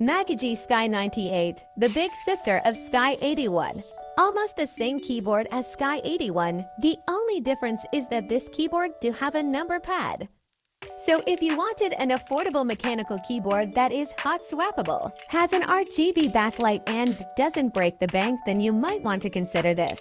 Magiji Sky 98, the big sister of Sky 81. Almost the same keyboard as Sky 81, the only difference is that this keyboard do have a number pad. So if you wanted an affordable mechanical keyboard that is hot swappable, has an RGB backlight and doesn't break the bank, then you might want to consider this.